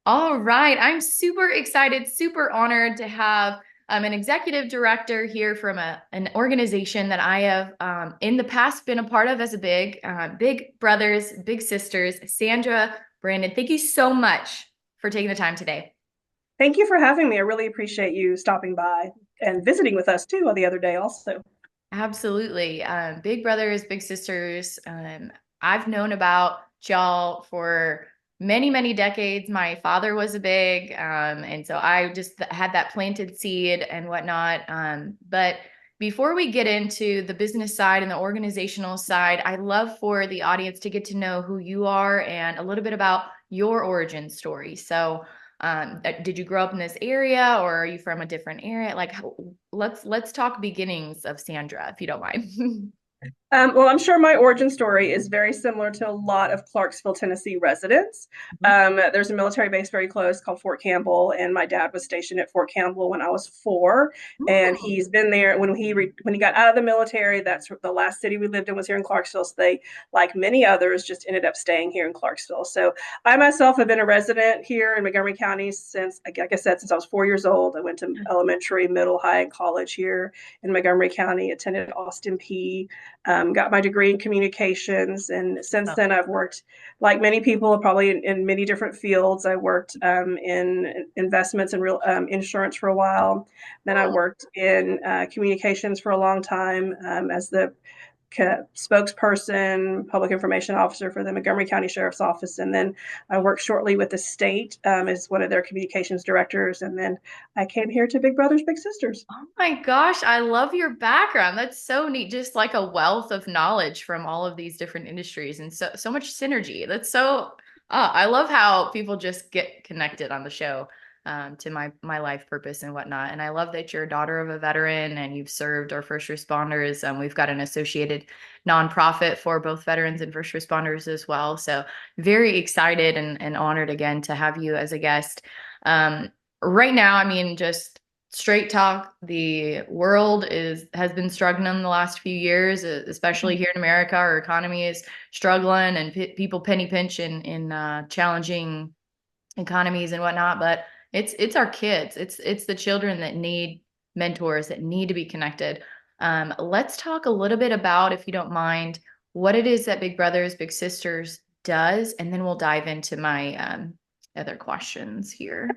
All right. I'm super excited, super honored to have an executive director here from an organization that I have in the past been a part of as a big brothers, big sisters. Sandra, Brandon, thank you so much for taking the time today. Thank you for having me. I really appreciate you stopping by and visiting with us too the other day also. Absolutely. Big brothers, big sisters. I've known about y'all for many, many decades. My father was a big, and so I just had that planted seed and whatnot. But before we get into the business side and the organizational side, I love for the audience to get to know who you are and a little bit about your origin story. So, did you grow up in this area or are you from a different area? Like, let's talk beginnings of Sandra, if you don't mind. Well, I'm sure my origin story is very similar to a lot of Clarksville, Tennessee residents. There's a military base very close called Fort Campbell, and my dad was stationed at Fort Campbell when I was 4, and Oh, he's been there when he got out of the military. That's the last city we lived in was here in Clarksville. So they, like many others, just ended up staying here in Clarksville. So I myself have been a resident here in Montgomery County since, like I said, since I was 4 years old. I went to elementary, middle, high, and college here in Montgomery County. Attended Austin P got my degree in communications. And since then, I've worked, like many people, probably in many different fields. I worked in investments and real insurance for a while. Then I oh. worked in communications for a long time as the spokesperson, public information officer for the Montgomery County Sheriff's Office. And then I worked shortly with the state as one of their communications directors. And then I came here to Big Brothers Big Sisters. Oh my gosh, I love your background. That's so neat. Just like a wealth of knowledge from all of these different industries and so much synergy. That's so I love how people just get connected on the show to my life purpose and whatnot. And I love that you're a daughter of a veteran and you've served our first responders. We've got an associated nonprofit for both veterans and first responders as well. So very excited and honored again to have you as a guest. Um, right now, I mean, just straight talk, the world is has been struggling in the last few years, especially here in America. Our economy is struggling and people penny pinch in challenging economies and whatnot. But it's our kids, it's the children that need mentors, that need to be connected. Let's talk a little bit about, if you don't mind, what it is that Big Brothers Big Sisters does, and then we'll dive into my other questions here.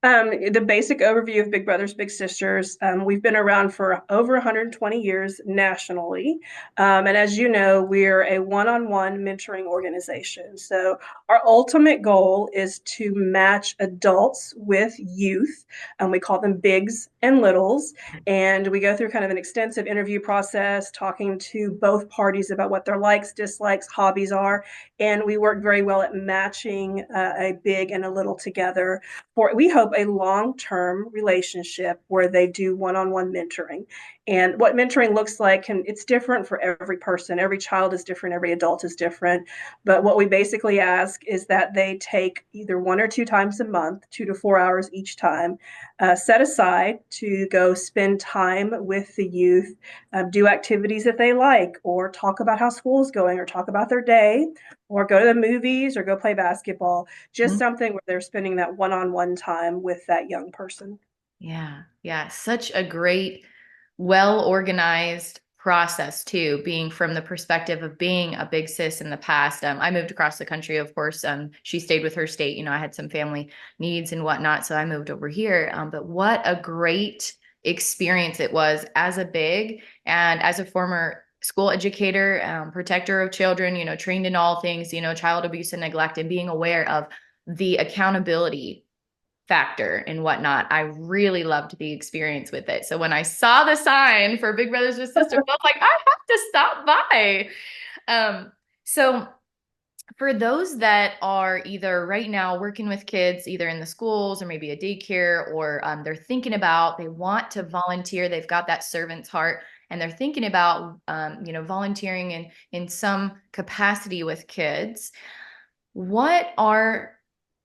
The basic overview of Big Brothers Big Sisters. We've been around for over 120 years nationally. And as you know, we're a one on one mentoring organization. So, our ultimate goal is to match adults with youth. We call them bigs and littles. And we go through kind of an extensive interview process, talking to both parties about what their likes, dislikes, hobbies are. And we work very well at matching a big and a little together for, we hope, a long-term relationship where they do one-on-one mentoring. And what mentoring looks like, it's different for every person. Every child is different, every adult is different. But what we basically ask is that they take either 1 or 2 times a month, 2 to 4 hours each time, set aside to go spend time with the youth, do activities that they like, or talk about how school is going, or talk about their day, or go to the movies, or go play basketball. Just something where they're spending that one-on-one time with that young person. Yeah, yeah, such a great, well organized process too, being from the perspective of being a big sis in the past. I moved across the country, of course. She stayed with her state. You know, I had some family needs and whatnot, so I moved over here. But what a great experience it was as a big and as a former school educator, protector of children, you know, trained in all things, you know, child abuse and neglect, and being aware of the accountability factor and whatnot. I really loved the experience with it. So when I saw the sign for Big Brothers Big Sisters, I was like, I have to stop by. Um, so for those that are either right now working with kids, either in the schools or maybe a daycare, or they're thinking about, they want to volunteer, they've got that servant's heart, and they're thinking about, you know, volunteering in some capacity with kids. What are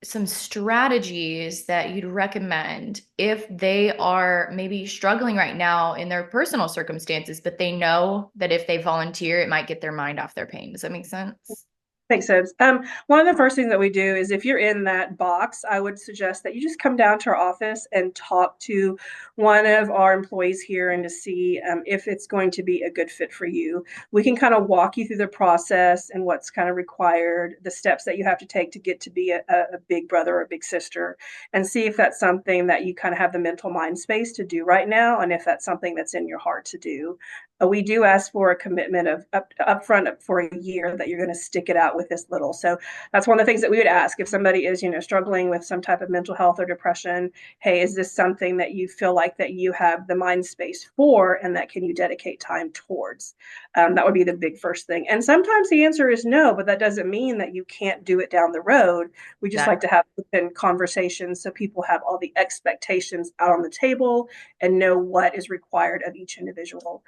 some strategies that you'd recommend if they are maybe struggling right now in their personal circumstances, but they know that if they volunteer, it might get their mind off their pain? Does that make sense? Makes sense. One of the first things that we do is if you're in that box, I would suggest that you just come down to our office and talk to one of our employees here and to see if it's going to be a good fit for you. We can kind of walk you through the process and what's kind of required, the steps that you have to take to get to be a big brother or a big sister, and see if that's something that you kind of have the mental mind space to do right now, and if that's something that's in your heart to do. We do ask for a commitment of upfront for a year that you're going to stick it out with this little. So that's one of the things that we would ask if somebody is, struggling with some type of mental health or depression. Hey, is this something that you feel like that you have the mind space for, and that can you dedicate time towards? That would be the big first thing. And sometimes the answer is no, but that doesn't mean that you can't do it down the road. We just like That to have open conversations so people have all the expectations out on the table and know what is required of each individual.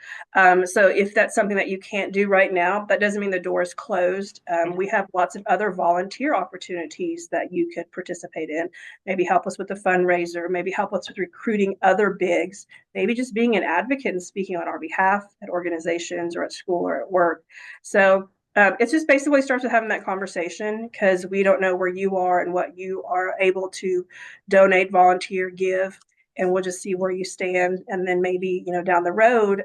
So if that's something that you can't do right now, that doesn't mean the door is closed. We have lots of other volunteer opportunities that you could participate in. Maybe help us with the fundraiser, maybe help us with recruiting other bigs, maybe just being an advocate and speaking on our behalf at organizations or at school or at work. So it just basically starts with having that conversation because we don't know where you are and what you are able to donate, volunteer, give, and we'll just see where you stand. And then maybe, down the road,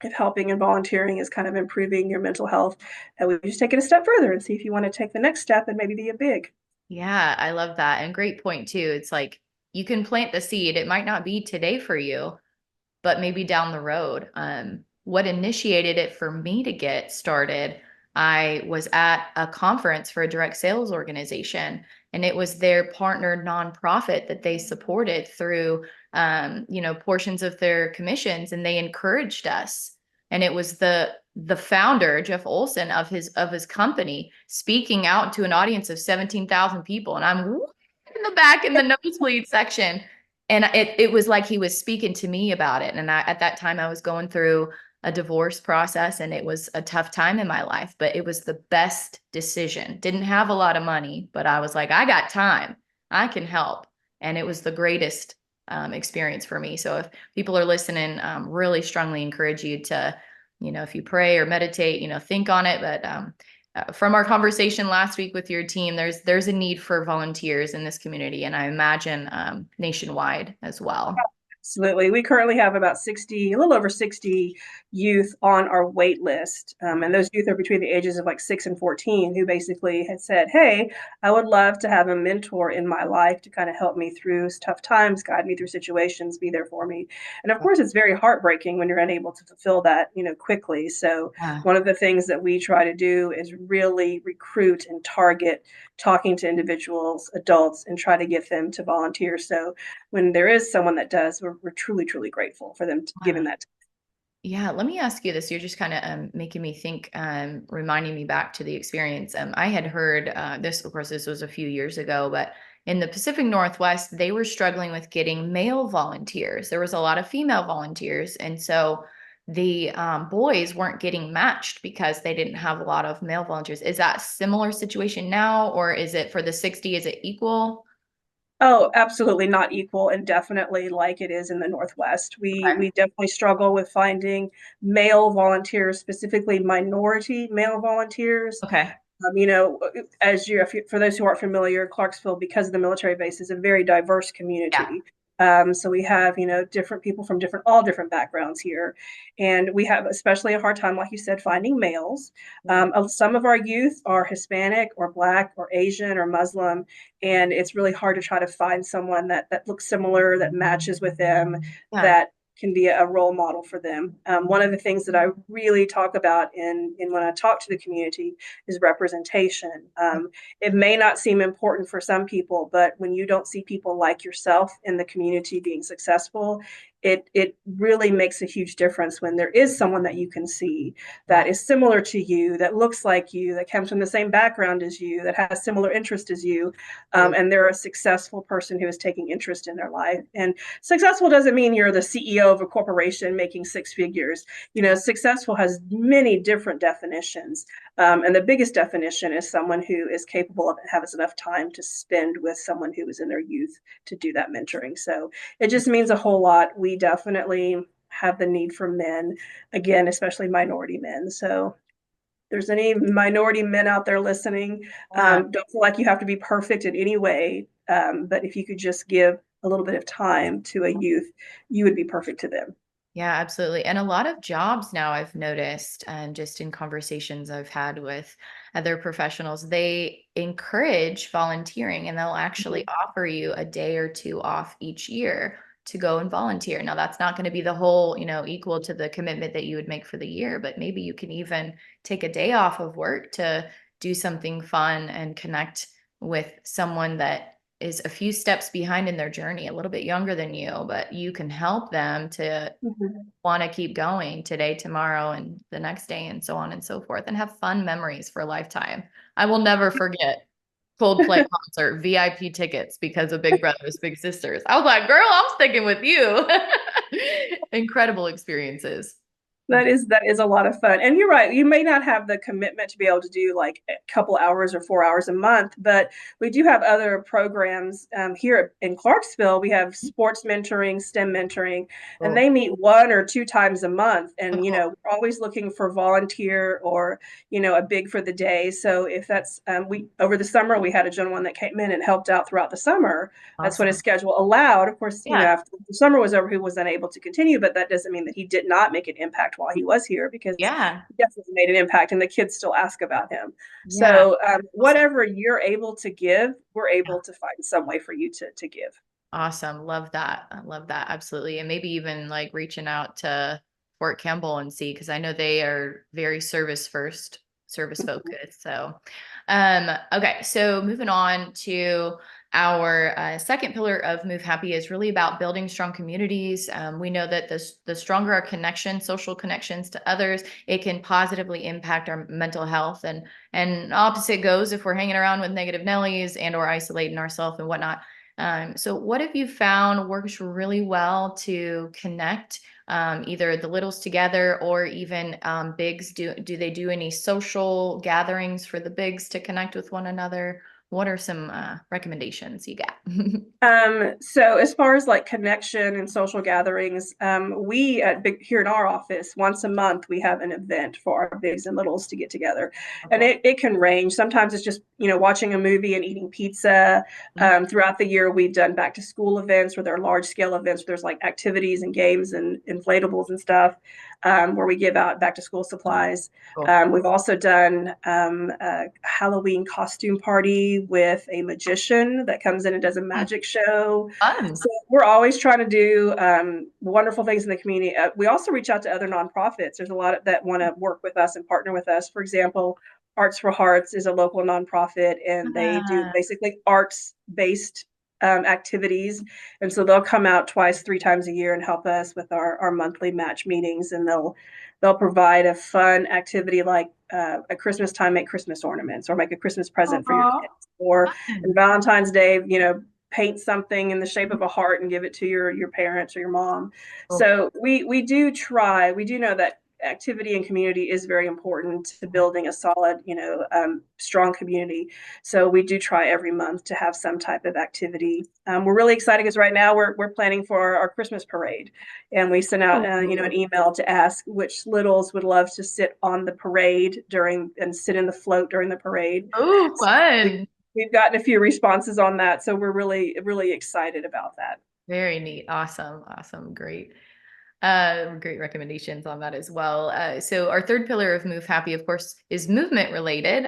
if helping and volunteering is kind of improving your mental health, and we just take it a step further and see if you want to take the next step and maybe be a big. Yeah, I love that. And great point too. It's like you can plant the seed. It might not be today for you, but maybe down the road. What initiated it for me to get started, I was at a conference for a direct sales organization, and it was their partner nonprofit that they supported through, portions of their commissions, and they encouraged us. And it was the founder, Jeff Olson, of his company, speaking out to an audience of 17,000 people, and I'm in the back in the nosebleed section, and it was like he was speaking to me about it. And at that time I was going through a divorce process, and it was a tough time in my life, but it was the best decision. Didn't have a lot of money, but I was like, I got time, I can help. And it was the greatest experience for me. So if people are listening, really strongly encourage you to, if you pray or meditate, think on it. But from our conversation last week with your team, there's a need for volunteers in this community, and I imagine nationwide as well. Absolutely. We currently have about 60, a little over 60 youth on our wait list. And those youth are between the ages of like 6 and 14 who basically had said, hey, I would love to have a mentor in my life to kind of help me through tough times, guide me through situations, be there for me. And of course, it's very heartbreaking when you're unable to fulfill that, quickly. So Yeah. one of the things that we try to do is really recruit and target talking to individuals, adults, and try to get them to volunteer. So when there is someone that does, we're truly, truly grateful for them giving Wow. that. Yeah, let me ask you this. You're just kind of making me think, reminding me back to the experience. I had heard this, of course, this was a few years ago, but in the Pacific Northwest, they were struggling with getting male volunteers. There was a lot of female volunteers. And so the boys weren't getting matched because they didn't have a lot of male volunteers. Is that a similar situation now, or is it for the 60? Is it equal? Oh, absolutely not equal, and definitely like it is in the Northwest. We Okay. we definitely struggle with finding male volunteers, specifically minority male volunteers. Okay. As for those who aren't familiar, Clarksville, because of the military base, is a very diverse Yeah. community. So we have, different people from all different backgrounds here. And we have especially a hard time, like you said, finding males. Yeah. Some of our youth are Hispanic or Black or Asian or Muslim. And it's really hard to try to find someone that looks similar, that matches with them, Yeah. that can be a role model for them. One of the things that I really talk about in when I talk to the community is representation. It may not seem important for some people, but when you don't see people like yourself in the community being successful, it really makes a huge difference when there is someone that you can see that is similar to you, that looks like you, that comes from the same background as you, that has similar interest as you, Yeah. and they're a successful person who is taking interest in their life. And successful doesn't mean you're the CEO of a corporation making six figures. Successful has many different definitions. And the biggest definition is someone who is capable of has enough time to spend with someone who is in their youth to do that mentoring. So it just means a whole lot. We definitely have the need for men, again, especially minority men. So there's any minority men out there listening, Yeah. don't feel like you have to be perfect in any way. But if you could just give a little bit of time to a youth, you would be perfect to them. Yeah, absolutely. And a lot of jobs now I've noticed, just in conversations I've had with other professionals, they encourage volunteering and they'll actually Mhm. offer you a day or two off each year to go and volunteer. Now, that's not going to be the whole, equal to the commitment that you would make for the year, but maybe you can even take a day off of work to do something fun and connect with someone that is a few steps behind in their journey, a little bit younger than you, but you can help them to Mhm. want to keep going today, tomorrow, and the next day, and so on and so forth, and have fun memories for a lifetime. I will never forget Coldplay concert, VIP tickets because of Big Brothers Big Sisters. I was like, girl, I'm sticking with you. Incredible experiences. That is a lot of fun. And you're right, you may not have the commitment to be able to do like a couple hours or 4 hours a month, but we do have other programs here in Clarksville. We have sports mentoring, STEM mentoring, and Cool. they meet 1 or 2 times a month. Oh, And cool. we're always looking for volunteer or a big for the day. So if that's we over the summer we had a gentleman that came in and helped out throughout the summer. That's what his Awesome. schedule allowed. Of course, Yeah. after the summer was over, he was unable to continue, but that doesn't mean that he did not make an impact while he was here because Yeah. he definitely made an impact and the kids still ask about him. Yeah. So, Awesome. whatever you're able to give, we're able to find some way for you to give. Awesome. Love that. I love that. Absolutely. And maybe even like reaching out to Fort Campbell and see, because I know they are very service first, service focused. So, okay. So moving on to our second pillar of Move Happy is really about building strong communities. We know that the stronger our connection, social connections to others, it can positively impact our mental health. And opposite goes if we're hanging around with negative Nellies and or isolating ourselves and whatnot. So what have you found works really well to connect either the littles together or even bigs? Do they do any social gatherings for the bigs to connect with one another? What are some recommendations you got? So as far as like connection and social gatherings, we at Big here in our office, once a month, we have an event for our bigs and littles to get together. Oh, And cool. it can range. Sometimes it's just, watching a movie and eating pizza. Mhm. Throughout the year, we've done back to school events where there are large scale events where there's like activities and games and inflatables and stuff, where we give out back to school supplies. Cool. We've also done a Halloween costume party with a magician that comes in and does a Mm, magic show. fun. So we're always trying to do wonderful things in the community. We also reach out to other nonprofits. There's a lot that want to work with us and partner with us. For example, Arts for Hearts is a local nonprofit, and they do Uh, basically arts-based activities. And so they'll come out twice, 3 times a year and help us with our monthly match meetings, and they'll provide a fun activity like at Christmas time, make Christmas ornaments or make a Christmas present for your aw, kids. Or on fun. Valentine's Day, paint something in the shape of a heart and give it to your parents or your mom. Cool. So we do try. We do know that activity and community is very important to building a solid, strong community. So we do try every month to have some type of activity. We're really excited because right now we're planning for our Christmas parade, and we sent out an Ooh, email to ask which littles would love to sit on the parade during and sit in the float during the parade. ooh, So fun. we've gotten a few responses on that, so we're really really excited about that. Very neat. Awesome. Awesome. Great. Great recommendations on that as well. So our third pillar of Move Happy, of course, is movement related.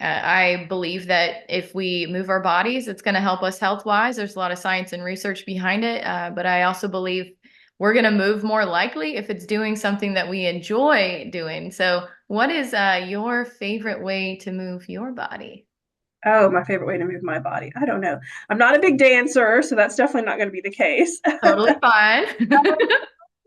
I believe that if we move our bodies, it's going to help us health wise. There's a lot of science and research behind it. But I also believe we're going to move more likely if it's doing something that we enjoy doing. So what is your favorite way to move your body? Oh, my favorite way to move my body. I don't know. I'm not a big dancer, so that's definitely not going to be the case. Totally fine.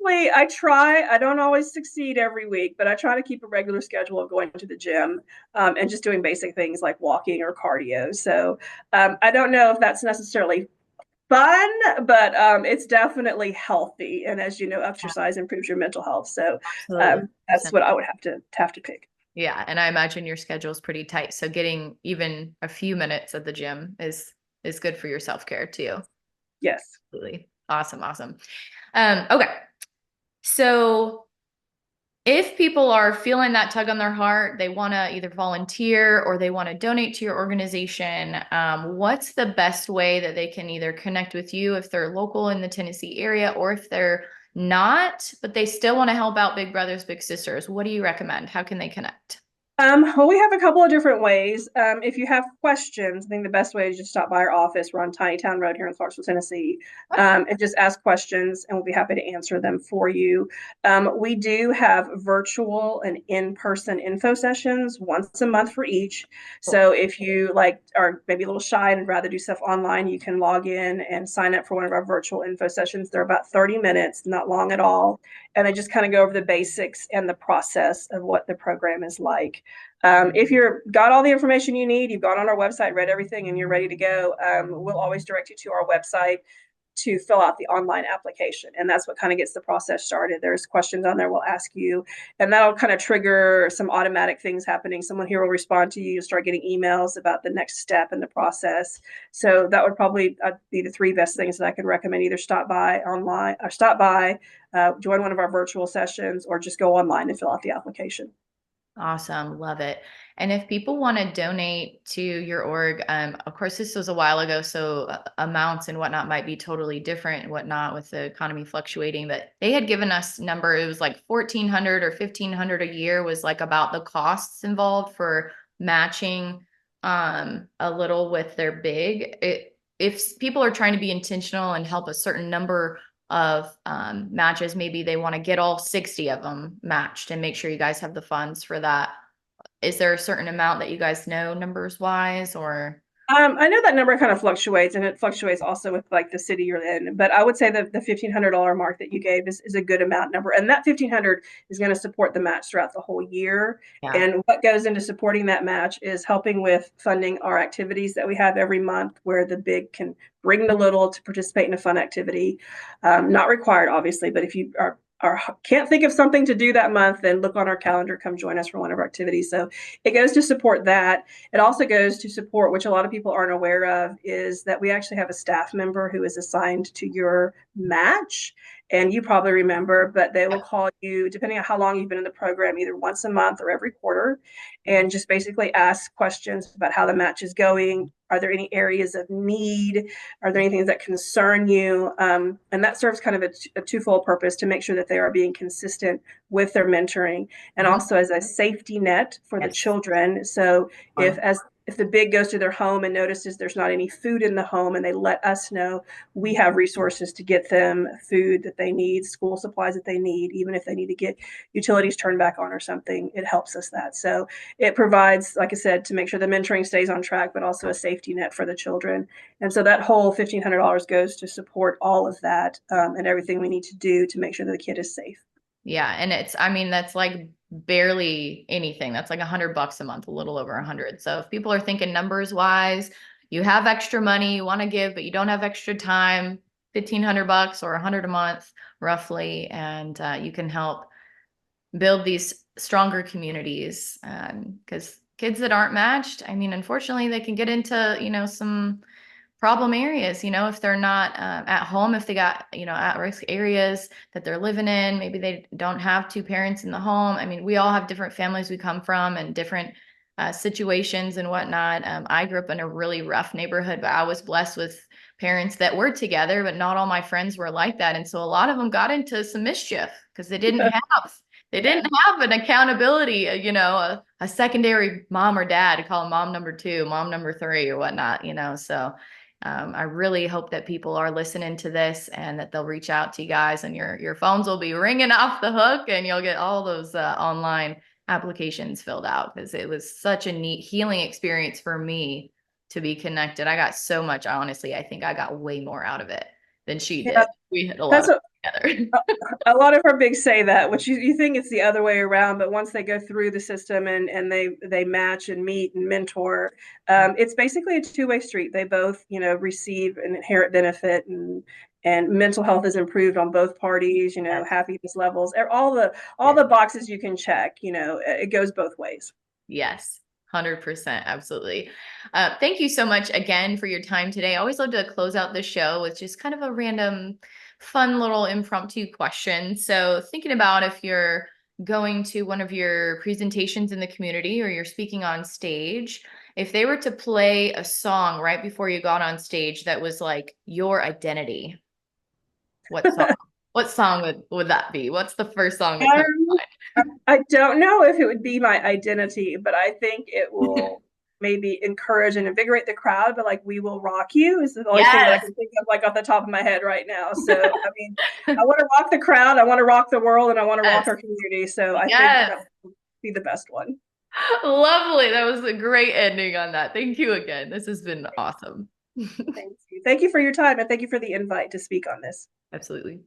I try. I don't always succeed every week, but I try to keep a regular schedule of going to the gym and just doing basic things like walking or cardio. So I don't know if that's necessarily fun, but it's definitely healthy. And as you know, exercise improves your mental health. So Absolutely. that's what I would have to pick. Yeah, and I imagine your schedule is pretty tight, so getting even a few minutes at the gym is good for your self-care too. Yes. Absolutely. Awesome, awesome. Okay. So If people are feeling that tug on their heart, they want to either volunteer or they want to donate to your organization, what's the best way that they can either connect with you if they're local in the Tennessee area, or if they're not, but they still want to help out Big Brothers Big Sisters? What do you recommend? How can they connect? Well, we have a couple of different ways. If you have questions, I think the best way is just stop by our office. We're on Tiny Town Road here in Clarksville, Tennessee, and just ask questions, and we'll be happy to answer them for you. We do have virtual and in-person info sessions once a month for each. So if you like are maybe a little shy and rather do stuff online, you can log in and sign up for one of our virtual info sessions. They're about 30 minutes, not long at all, and they just kind of go over the basics and the process of what the program is like. If you're got all the information you need, you've gone on our website, read everything, and you're ready to go, we'll always direct you to our website to fill out the online application. And that's what kind of gets the process started. There's questions on there we'll ask you, and that'll kind of trigger some automatic things happening. Someone here will respond to you. You'll start getting emails about the next step in the process. So that would probably be the three best things that I could recommend. Either stop by online or stop by, join one of our virtual sessions, or just go online and fill out the application. Awesome. Love it. And if people want to donate to your org, of course, this was a while ago, so amounts and whatnot might be totally different and whatnot with the economy fluctuating. But they had given us number, it was like 1,400 or 1,500 a year was like about the costs involved for matching a little with their big. If people are trying to be intentional and help a certain number of matches, maybe they want to get all 60 of them matched and make sure you guys have the funds for that. Is there a certain amount that you guys know numbers wise, or? I know that number kind of fluctuates, and it fluctuates also with like the city you're in. But I would say that the $1,500 mark that you gave is a good amount number, and that 1,500 is going to support the match throughout the whole year. Yeah. And what goes into supporting that match is helping with funding our activities that we have every month, where the big can bring the little to participate in a fun activity. Not required, obviously, but if you are can't think of something to do that month, then look on our calendar, come join us for one of our activities. So it goes to support that. It also goes to support, which a lot of people aren't aware of, is that we actually have a staff member who is assigned to your match. And you probably remember, but they will call you, depending on how long you've been in the program, either once a month or every quarter, and just basically ask questions about how the match is going. Are there any areas of need? Are there any things that concern you? And that serves kind of a twofold purpose to make sure that they are being consistent with their mentoring, and Mhm. also as a safety net for the Yes. children. So if Fun. as if the big goes to their home and notices there's not any food in the home and they let us know, we have resources to get them food that they need, school supplies that they need, even if they need to get utilities turned back on or something, it helps us that. So it provides, like I said, to make sure the mentoring stays on track, but also a safety net for the children. And so that whole $1,500 goes to support all of that, and everything we need to do to make sure that the kid is safe. Yeah, and I mean, that's like barely anything. That's like $100 a month, a little over 100. So if people are thinking numbers wise, you have extra money you want to give, but you don't have extra time, $1,500 or 100 a month, roughly, and you can help build these stronger communities. Because kids that aren't matched, I mean, unfortunately, they can get into, some problem areas, if they're not at home, if they got, at risk areas that they're living in, maybe they don't have two parents in the home. I mean, we all have different families we come from and different situations and whatnot. I grew up in a really rough neighborhood, but I was blessed with parents that were together, but not all my friends were like that. And so a lot of them got into some mischief because they Yeah. didn't have an accountability, a secondary mom or dad to call them mom number two, mom number three, or whatnot, So I really hope that people are listening to this and that they'll reach out to you guys, and your phones will be ringing off the hook, and you'll get all those online applications filled out, because it was such a neat healing experience for me to be connected. I got so much, honestly. I think I got way more out of it than she Yeah, did. We had a lot that's of what together. a lot of our bigs say, that, which you think it's the other way around, but once they go through the system and they match and meet and mentor, it's basically a two-way street. They both, receive an inherent benefit, and mental health is improved on both parties, happiness levels, all Yes. the boxes you can check, it goes both ways. Yes, 100%. Absolutely. Thank you so much again for your time today. I always love to close out the show with just kind of a random, fun little impromptu question. So, thinking about if you're going to one of your presentations in the community or you're speaking on stage, if they were to play a song right before you got on stage that was like your identity, what song? What song would that be? What's the first song that comes Um, I don't know if it would be my identity, but I think it to mind? will maybe encourage and invigorate the crowd. But like, "We Will Rock You" is the only thing that I Yes. can think of, like off the top of my head right now. So, I mean, I want to rock the crowd, I want to rock the world, and I want to rock Yes. our community. So, I think Yes. that would be the best one. Lovely. That was a great ending on that. Thank you again. This has been awesome. Thank you. Thank you for your time, and thank you for the invite to speak on this. Absolutely.